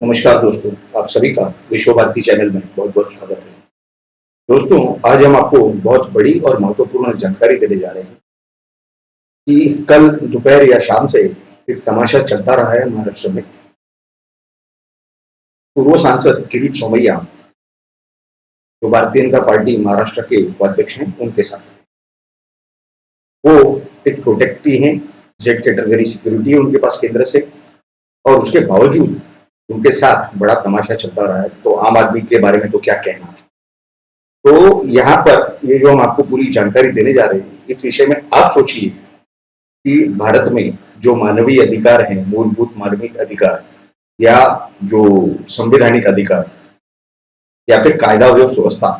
नमस्कार दोस्तों, आप सभी का विश्व भारती चैनल में बहुत बहुत स्वागत है। दोस्तों, आज हम आपको बहुत बड़ी और महत्वपूर्ण जानकारी देने जा रहे हैं कि कल दोपहर या शाम से एक तमाशा चलता रहा है महाराष्ट्र में। पूर्व सांसद किरीट सोमैया, जो भारतीय जनता पार्टी महाराष्ट्र के उपाध्यक्ष हैं, उनके साथ वो एक प्रोटेक्टी हैं, जेड कैटेगरी सिक्योरिटी है उनके पास केंद्र से, और उसके बावजूद उनके साथ बड़ा तमाशा चलता रहा है। तो आम आदमी के बारे में तो क्या कहना है। तो यहाँ पर ये जो हम आपको पूरी जानकारी देने जा रहे हैं, इस विषय में आप सोचिए कि भारत में जो मानवीय अधिकार हैं, मूलभूत मानवीय अधिकार या जो संवैधानिक अधिकार या फिर कायदा व सुव्यवस्था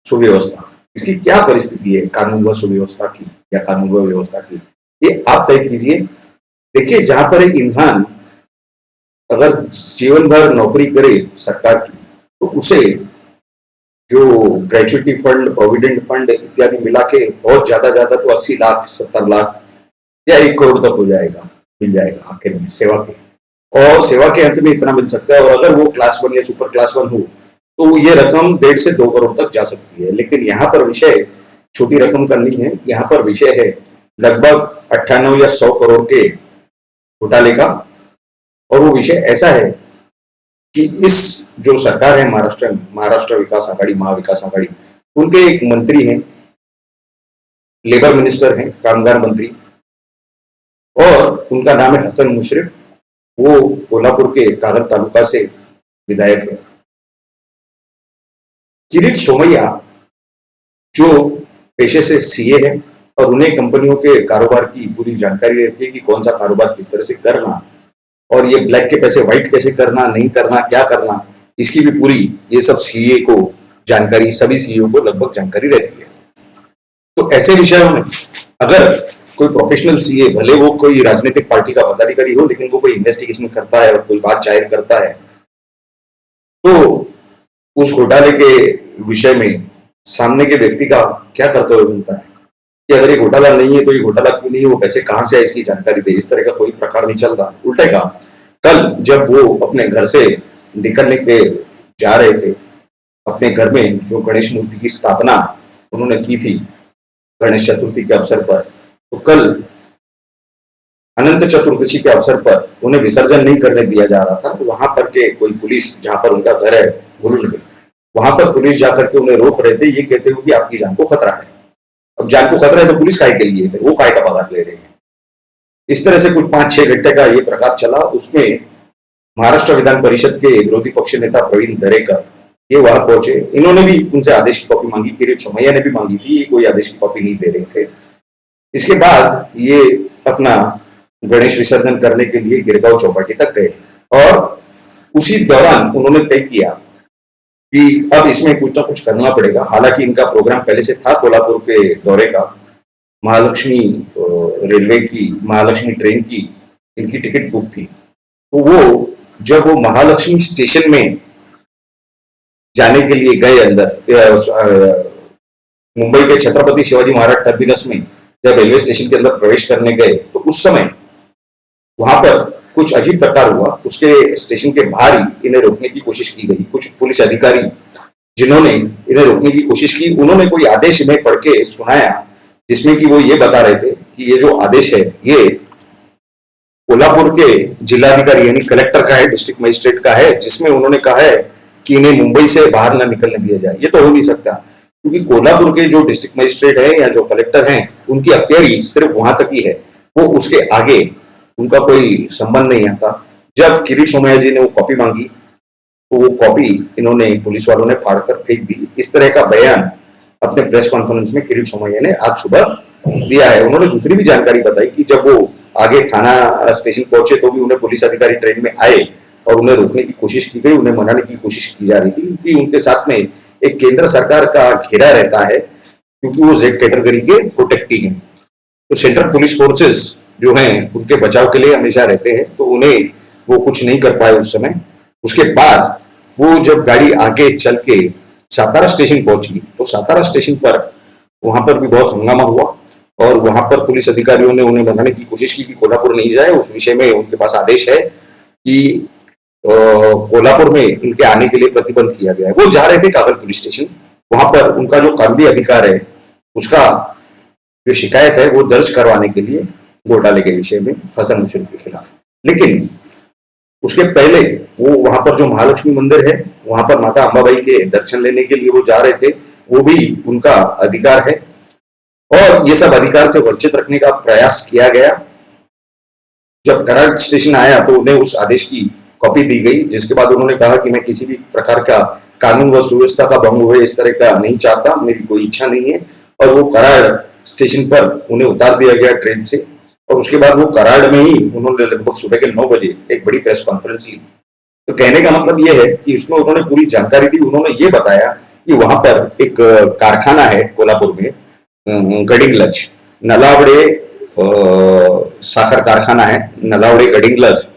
सुव्यवस्था, इसकी क्या परिस्थिति है, कानून व सुव्यवस्था की या कानून व व्यवस्था की, ये आप तय कीजिए। देखिए, जहां पर एक इंसान अगर जीवन भर नौकरी करे सरकार की, तो उसे जो ग्रेचुइटी फंड, प्रोविडेंट फंड इत्यादि मिला के बहुत ज्यादा तो 80 लाख 70 लाख या 1 करोड़ तक हो जाएगा, मिल जाएगा आखिर में सेवा के, और सेवा के अंत में इतना मिल सकता है। और अगर वो क्लास 1 या सुपर क्लास 1 हो तो ये रकम 1.5 से 2 करोड़ तक जा सकती है। लेकिन यहाँ पर विषय छोटी रकम का नहीं है, यहाँ पर विषय है लगभग 98 या 100 करोड़ के घोटाले का। और वो विषय ऐसा है कि इस जो सरकार है महाराष्ट्र में, महाराष्ट्र विकास आघाड़ी, महाविकास आघाड़ी, उनके एक मंत्री हैं, लेबर मिनिस्टर हैं, कामगार मंत्री, और उनका नाम है हसन मुशर्रफ। वो कोल्हापुर के कागल तालुका से विधायक है। किरीट सोमैया जो पेशे से सीए है और उन्हें कंपनियों के कारोबार की पूरी जानकारी रहती है कि कौन सा कारोबार किस तरह से करना, और ये ब्लैक के पैसे व्हाइट कैसे करना, नहीं करना, क्या करना, इसकी भी पूरी ये सब सीए को जानकारी, सभी सीईओ को लगभग जानकारी रहती है। तो ऐसे विषयों में अगर कोई प्रोफेशनल सीए, भले वो कोई राजनीतिक पार्टी का पदाधिकारी हो, लेकिन वो कोई इन्वेस्टिगेशन करता है और कोई बात जाहिर करता है, तो उस घोटाले के विषय में सामने के व्यक्ति का क्या कर्तव्य बनता है कि अगर ये घोटाला नहीं है तो ये घोटाला क्यों नहीं है, वो पैसे कहां से है, इसकी जानकारी दे। इस तरह का कोई प्रकार नहीं चल रहा। उल्टे का, कल जब वो अपने घर से निकलने के जा रहे थे, अपने घर में जो गणेश मूर्ति की स्थापना उन्होंने की थी गणेश चतुर्थी के अवसर पर, तो कल अनंत चतुर्दशी के अवसर पर उन्हें विसर्जन नहीं करने दिया जा रहा था। वहां पर के कोई पुलिस, जहां पर उनका घर है गुरुल में, वहां पर पुलिस जाकर के उन्हें रोक रहे थे, ये कहते हुए कि आपकी जान को खतरा है। अब जान को खतरा है तो पुलिस काय के लिए, फिर वो काय का पगार ले रहे हैं। इस तरह से कुछ 5-6 घंटे का ये प्रकार चला। उसमें महाराष्ट्र विधान परिषद के विरोधी पक्ष नेता प्रवीण दरेकर ये वहां पहुंचे। इन्होंने भी उनसे आदेश की कॉपी मांगी, किरीट सोमैया ने भी मांगी थी, ये कोई आदेश की कॉपी नहीं दे रहे थे। इसके बाद ये अपना गणेश विसर्जन करने के लिए गिरगांव चौपाटी तक गए, और उसी दौरान उन्होंने तय किया कि अब इसमें कुछ ना कुछ करना पड़ेगा। हालांकि इनका प्रोग्राम पहले से था कोल्हापुर के दौरे का, महालक्ष्मी रेलवे की, महालक्ष्मी ट्रेन की इनकी टिकट बुक थी। तो वो जब वो महालक्ष्मी स्टेशन में जाने के लिए गए अंदर, मुंबई के छत्रपति शिवाजी महाराज टर्मिनस में जब रेलवे स्टेशन के अंदर प्रवेश करने गए, तो उस समय वहां पर कुछ अजीब प्रकार हुआ। उसके स्टेशन के बाहर ही इन्हें रोकने की कोशिश की गई। कुछ पुलिस अधिकारी जिन्होंने इन्हें रोकने की कोशिश की, उन्होंने कोई आदेश इन्हें पढ़ के सुनाया, जिसमें कि वो ये बता रहे थे कि ये जो आदेश है ये कोल्हापुर के जिलाधिकारी यानी कलेक्टर का है, डिस्ट्रिक्ट मजिस्ट्रेट का है, जिसमें उन्होंने कहा है कि इन्हें मुंबई से बाहर न निकलने दिया जाए। ये तो हो नहीं सकता, क्योंकि कोल्हापुर के जो डिस्ट्रिक्ट मजिस्ट्रेट है या जो कलेक्टर हैं, उनकी अख्तियारी सिर्फ वहां तक ही है, वो उसके आगे उनका कोई संबंध नहीं आता। जब किरीट सोमैया जी ने वो कॉपी मांगी, तो वो कॉपी इन्होंने, पुलिस वालों ने फाड़कर फेंक दी। इस तरह का बयान अपने प्रेस कॉन्फ्रेंस में किरीट सोमैया ने आज सुबह दिया है। उन्होंने दूसरी भी जानकारी बताई कि जब वो आगे थाना स्टेशन पहुंचे तो भी उन्हें पुलिस अधिकारी ट्रेन में आए और उन्हें रोकने की कोशिश की गई, उन्हें मनाने की कोशिश की जा रही थी, क्योंकि उनके साथ में एक केंद्र सरकार का घेरा रहता है, क्योंकि वो जेड कैटेगरी के प्रोटेक्टी हैं। तो सेंट्रल पुलिस फोर्सेस जो हैं उनके बचाव के लिए हमेशा रहते हैं, तो उन्हें वो कुछ नहीं कर पाए उस समय। उसके बाद वो जब गाड़ी आगे चल के सातारा स्टेशन पहुंची, तो सातारा स्टेशन पर वहां पर भी बहुत हंगामा हुआ, और वहां पर पुलिस अधिकारियों ने उन्हें मनाने की कोशिश की कि कोल्हापुर नहीं जाए। उस विषय में उनके पास आदेश है कि कोल्हापुर में इनके आने के लिए प्रतिबंध किया गया है। वो जा रहे थे कागल पुलिस स्टेशन, वहां पर उनका जो कानूनी अधिकार है उसका जो शिकायत है वो दर्ज करवाने के लिए घोटाले के विषय में हसन मुशर्रफ के खिलाफ। लेकिन उसके पहले वो वहां पर जो महालक्ष्मी मंदिर है वहां पर माता अंबाबाई के दर्शन लेने के लिए वो जा रहे थे, वो भी उनका अधिकार है और ये सब अधिकार से वंचित रखने का प्रयास किया गया। जब कराड़ स्टेशन आया तो उन्हें उस आदेश की कॉपी दी गई, जिसके बाद उन्होंने कहा कि मैं किसी भी प्रकार का कानून व सुव्यवस्था का भंग हुए इस तरह का नहीं चाहता, मेरी कोई इच्छा नहीं है। और वो कराड़ स्टेशन पर उन्हें उतार दिया गया ट्रेन से और उसके बाद वो कराड़ में ही उन्होंने लगभग सुबह के 9 बजे एक बड़ी प्रेस कॉन्फ्रेंस ली। तो कहने का मतलब ये है कि उसमें उन्होंने पूरी जानकारी दी। उन्होंने ये बताया कि वहां पर एक कारखाना है कोल्हापुर में, गडिंग्लज नलावड़े साखर कारखाना है, नलावड़े गडिंग्लज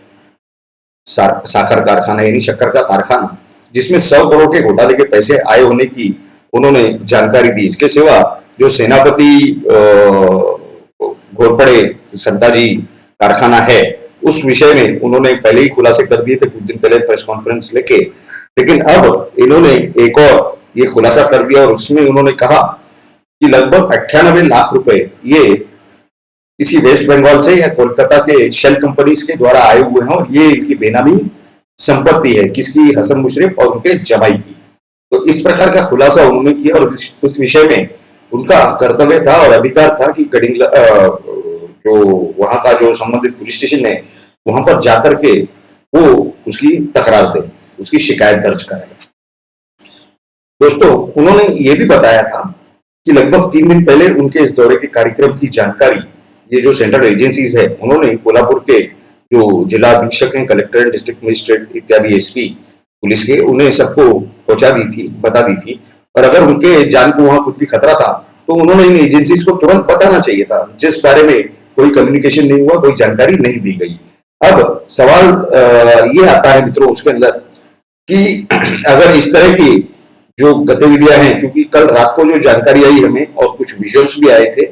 साखर कारखाना यानी शक्कर का कारखाना, जिसमें 100 करोड़ के घोटाले के पैसे आए होने की उन्होंने जानकारी दी। इसके सिवा जो सेनापति घोरपड़े संताजी कारखाना है उस विषय में उन्होंने पहले ही खुलासे कर दिए थे कुछ दिन पहले प्रेस कॉन्फ्रेंस लेके, लेकिन अब इन्होंने एक और ये खुलासा कर दिया और उसमें उन्होंने कहा कि लगभग 98 लाख रुपए ये किसी वेस्ट बंगाल से या कोलकाता के शेल कंपनीज के द्वारा आए हुए हैं और ये इनकी बेनामी संपत्ति है, किसकी, हसन मुशर्रफ और उनके जमाई की। तो इस प्रकार का खुलासा उन्होंने किया और उस विषय में उनका कर्तव्य था और अधिकार था कि जो वहां का जो संबंधित पुलिस स्टेशन है वहां पर जाकर के वो उसकी तकरार दे, उसकी शिकायत दर्ज कराए। दोस्तों, उन्होंने ये भी बताया था कि लगभग 3 दिन पहले उनके इस दौरे के कार्यक्रम की जानकारी ये जो सेंट्रल एजेंसीज है उन्होंने कोल्हापुर के जो जिला अधीक्षक हैं, कलेक्टर, डिस्ट्रिक्ट मजिस्ट्रेट इत्यादि एसपी पुलिस के, उन्हें सबको पहुंचा दी थी, बता दी थी। और अगर उनके जान को वहां कुछ भी खतरा था तो उन्होंने इन एजेंसीज को तुरंत बताना चाहिए था, जिस बारे में कोई कम्युनिकेशन नहीं हुआ, कोई जानकारी नहीं दी गई। अब सवाल ये आता है मित्रों उसके अंदर कि अगर इस तरह की जो गतिविधियां हैं, क्योंकि कल रात को जो जानकारी आई हमें और कुछ विजुअल्स भी आए थे,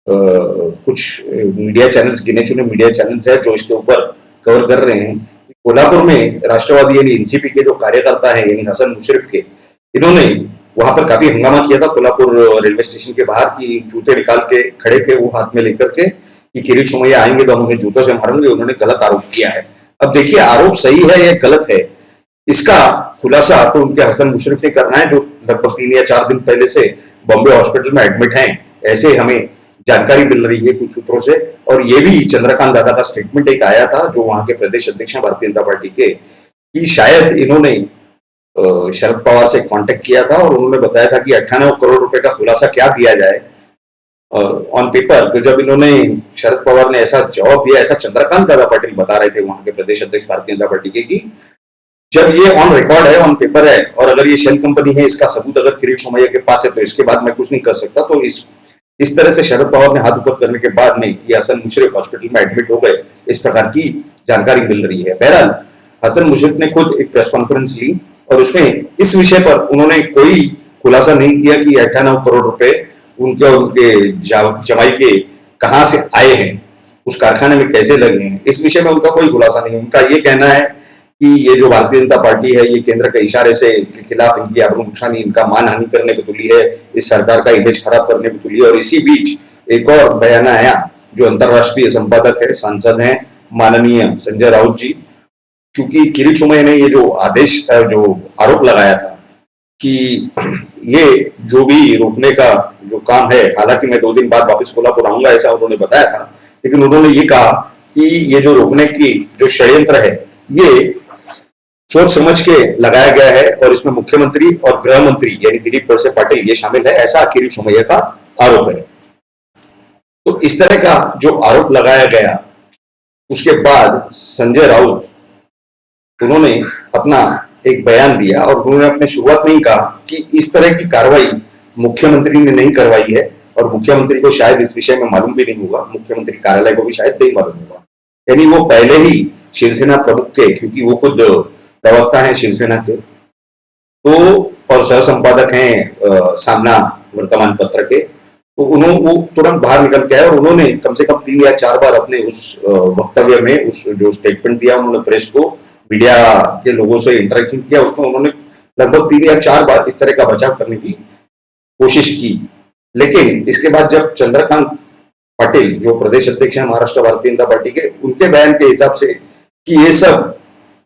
कुछ मीडिया चैनल्स, गिने चुने मीडिया चैनल्स है जो इसके ऊपर कवर कर रहे हैं, कोल्हापुर में राष्ट्रवादी यानी एनसीपी के जो कार्यकर्ता है यानी हसन मुशर्रफ के, इन्होंने वहां पर काफी हंगामा किया था कोल्हापुर रेलवे स्टेशन के बाहर की जूते निकाल के खड़े थे वो हाथ में लेकर के कि किरीट सोमैया आएंगे तो हम उन्हें जूतों से मारेंगे। उन्होंने गलत आरोप किया है। अब देखिए, आरोप सही है या गलत है इसका खुलासा तो उनके हसन मुशर्रफ ने करना है, जो लगभग 3 या 4 दिन पहले से बॉम्बे हॉस्पिटल में एडमिट हैं, ऐसे हमें जानकारी मिल रही है कुछ सूत्रों से। और ये भी चंद्रकांत दादा का स्टेटमेंट एक आया था जो वहां के प्रदेश अध्यक्ष हैं भारतीय जनता पार्टी के, कि शायद इन्होंने शरद पवार से कांटेक्ट किया था और उन्होंने बताया था कि 98 करोड़ रुपए का खुलासा क्या दिया जाए ऑन पेपर। तो जब इन्होंने शरद पवार ने ऐसा जवाब दिया, ऐसा चंद्रकांत दादा पाटिल बता रहे थे वहां के प्रदेश अध्यक्ष भारतीय जनता पार्टी के, कि जब ये ऑन रिकॉर्ड है, ऑन पेपर है और अगर ये शेल कंपनी है, इसका सबूत अगर किरीट सोमैया के पास है तो इसके बाद मैं कुछ नहीं कर सकता। तो इस तरह से शरद पवार ने हाथ ऊपर करने के बाद में ये हसन मुशर्रफ हॉस्पिटल में एडमिट हो गए, इस प्रकार की जानकारी मिल रही है। बहरहाल हसन मुशर्रफ ने खुद एक प्रेस कॉन्फ्रेंस ली और उसमें इस विषय पर उन्होंने कोई खुलासा नहीं किया कि 98 करोड़ रुपए उनके और उनके जमाई के कहां से आए हैं, उस कारखाने में कैसे लगे हैं, इस विषय में उनका कोई खुलासा नहीं। उनका ये कहना है कि ये जो भारतीय जनता पार्टी है ये केंद्र के इशारे से इनके खिलाफ इनकी आबरू नुकसानी, इनका मानहानि करने पे तुली है, इस सरकार का इमेज खराब करने पे तुली है। और इसी बीच एक और बयान आया जो अंतरराष्ट्रीय संपादक है, सांसद हैं माननीय संजय राउत जी, क्योंकि किरीट सोमैया ने ये जो आदेश जो आरोप लगाया था कि ये जो भी रोकने का जो काम है, हालांकि मैं 2 दिन बाद वापस कोल्हापुर आऊंगा ऐसा उन्होंने बताया था, लेकिन उन्होंने ये कहा कि ये जो रोकने की जो षड्यंत्र है ये सोच समझ के लगाया गया है और इसमें मुख्यमंत्री और गृह मंत्री यानी दिलीप वळसे पाटिल ये शामिल है, ऐसा किरीट सोमैया का आरोप है। तो इस तरह का जो आरोप लगाया गया उसके बाद संजय राउत उन्होंने अपना एक बयान दिया और उन्होंने अपने शुरुआत में ही कहा कि इस तरह की कार्रवाई मुख्यमंत्री ने नहीं करवाई है और मुख्यमंत्री को शायद इस विषय में मालूम भी नहीं होगा, मुख्यमंत्री कार्यालय को भी शायद नहीं मालूम होगा। यानी वो पहले ही शिवसेना प्रमुख के, क्योंकि वो खुद प्रवक्ता हैं शिवसेना के, तो और सह संपादक हैं सामना वर्तमान पत्र के, तो उन्होंने वो तुरंत बाहर निकल के आए और उन्होंने कम से कम 3 या 4 बार अपने उस वक्तव्य में उस जो स्टेटमेंट दिया उन्होंने प्रेस को मीडिया के लोगों से इंटरेक्शन किया, उसमें उन्होंने लगभग 3 या 4 बार इस तरह का बचाव करने की कोशिश की। लेकिन इसके बाद जब चंद्रकांत पाटिल जो प्रदेश अध्यक्ष हैं महाराष्ट्र भारतीय जनता पार्टी के, उनके बयान के हिसाब से कि ये सब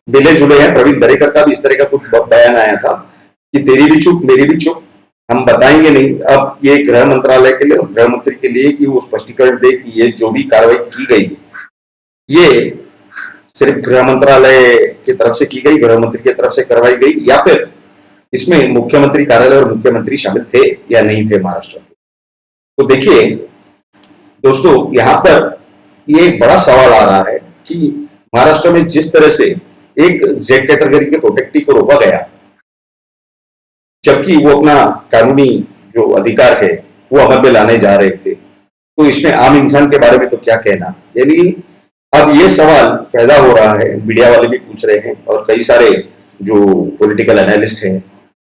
मिले जुले हैं, प्रवीण दरेकर का भी इस तरह का कुछ बयान आया था कि तेरी भी चुप मेरी भी चुप, हम बताएंगे नहीं। अब ये गृह मंत्रालय के लिए, गृह मंत्री के लिए कि वो स्पष्टीकरण दे कि ये जो भी कार्रवाई की गई ये सिर्फ गृह मंत्रालय की तरफ से की गई, गृह मंत्री की तरफ से करवाई गई, या फिर इसमें मुख्यमंत्री कार्यालय और मुख्यमंत्री शामिल थे या नहीं थे महाराष्ट्र के। तो देखिए दोस्तों, यहां पर ये एक बड़ा सवाल आ रहा है कि महाराष्ट्र में जिस तरह से एक जेड कैटेगरी के प्रोटेक्टी को रोका गया, जबकि वो अपना कानूनी जो अधिकार है वो अमल में लाने जा रहे थे, तो इसमें आम इंसान के बारे में तो क्या कहना। यानी अब ये सवाल पैदा हो रहा है, मीडिया वाले भी पूछ रहे हैं और कई सारे जो पॉलिटिकल एनालिस्ट हैं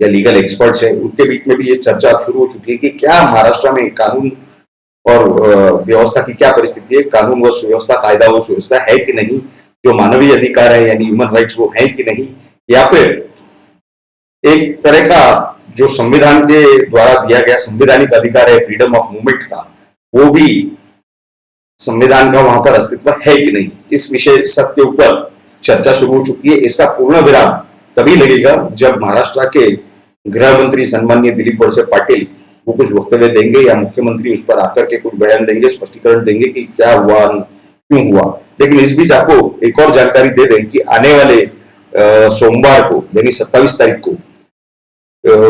या लीगल एक्सपर्ट्स हैं उनके बीच में भी ये चर्चा अब शुरू हो चुकी है कि क्या महाराष्ट्र में कानून और व्यवस्था की क्या परिस्थिति है, कानून व सुव्यवस्था, कायदा व सुव्यवस्था है कि नहीं, जो मानवीय अधिकार है यानी ह्यूमन राइट्स वो है कि नहीं, या फिर एक तरह का जो संविधान के द्वारा दिया गया संवैधानिक अधिकार है फ्रीडम ऑफ मूवमेंट का, वो भी संविधान का वहां पर अस्तित्व है कि नहीं। इस विषय सब के ऊपर चर्चा शुरू हो चुकी है। इसका पूर्ण विराम तभी लगेगा जब महाराष्ट्र के गृह मंत्री सम्माननीय दिलीप वळसे पाटिल वो कुछ वक्तव्य देंगे या मुख्यमंत्री उस पर आकर के कुछ बयान देंगे, स्पष्टीकरण देंगे कि क्या हुआ क्यों हुआ। लेकिन इस बीच आपको एक और जानकारी दे दें कि आने वाले सोमवार को यानी 27 तारीख को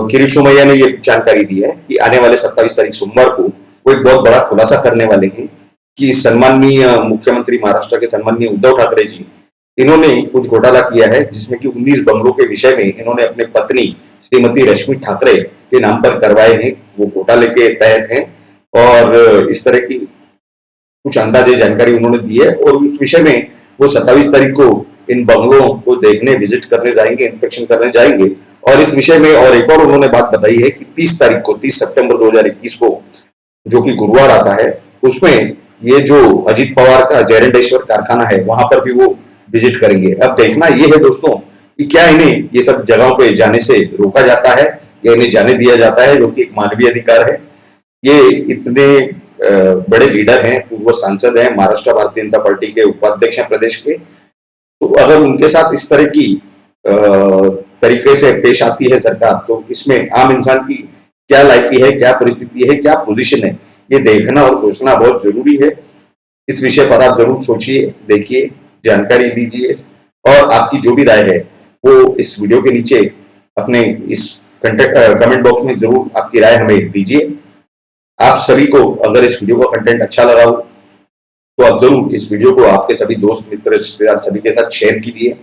किरीट सोमैया ने ये जानकारी दी है कि आने वाले 27 तारीख सोमवार को वो एक बहुत बड़ा खुलासा करने वाले हैं कि सम्माननीय मुख्यमंत्री महाराष्ट्र के सम्माननीय उद्धव ठाकरे जी, इन्होंने कुछ घोटाला किया है जिसमें कि 19 बंगलों के विषय में इन्होंने अपने पत्नी श्रीमती रश्मि ठाकरे के नाम पर करवाए हैं, वो घोटाले के तहत हैं और इस तरह की कुछ अंदाजे जानकारी उन्होंने दी है। और उस विषय में वो 27 तारीख को इन बंगलों को देखने, विजिट करने जाएंगे, इंस्पेक्शन करने जाएंगे। और इस विषय में और एक और उन्होंने बात बताई है कि 30 तारीख को 30 सितंबर 2021 को जो कि गुरुवार आता है, उसमें ये जो अजीत पवार का जयरेंडेश्वर कारखाना है वहां पर भी वो विजिट करेंगे। अब देखना ये है दोस्तों कि क्या इन्हें ये सब जगहों पे जाने से रोका जाता है या इन्हें जाने दिया जाता है, जो कि एक मानवीय अधिकार है। ये इतने बड़े लीडर हैं, पूर्व सांसद हैं, महाराष्ट्र भारतीय जनता पार्टी के उपाध्यक्ष हैं प्रदेश के, तो अगर उनके साथ इस तरह की तरीके से पेश आती है सरकार, तो इसमें आम इंसान की क्या लायकी है, क्या परिस्थिति है, क्या पोजीशन है, ये देखना और सोचना बहुत जरूरी है। इस विषय पर आप जरूर सोचिए, देखिए, जानकारी दीजिए और आपकी जो भी राय है वो इस वीडियो के नीचे अपने इस कमेंट बॉक्स में जरूर आपकी राय हमें दीजिए। आप सभी को अगर इस वीडियो का कंटेंट अच्छा लगा हो तो आप जरूर इस वीडियो को आपके सभी दोस्त, मित्र, रिश्तेदार सभी के साथ शेयर कीजिए,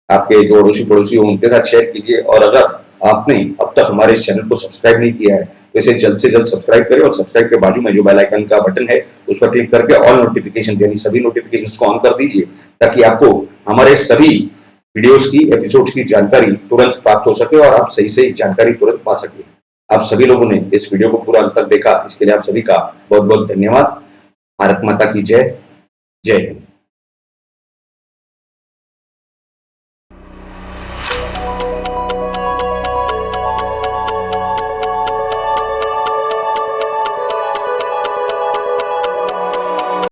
आपके जो अड़ोसी पड़ोसी हो उनके साथ शेयर कीजिए। और अगर आपने अब तक हमारे इस चैनल को सब्सक्राइब नहीं किया है तो इसे जल्द से जल्द सब्सक्राइब करें और सब्सक्राइब के बाजू में जो बेल आइकन का बटन है उस पर क्लिक करके ऑल नोटिफिकेशन यानी सभी नोटिफिकेशंस को ऑन कर दीजिए, ताकि आपको हमारे सभी वीडियोस की, एपिसोड्स की जानकारी तुरंत प्राप्त हो सके और आप सही से जानकारी तुरंत पा सके। आप सभी लोगों ने इस वीडियो को पूरा अंत तक देखा, इसके लिए आप सभी का बहुत बहुत धन्यवाद। भारत माता की जय। जय हिंद।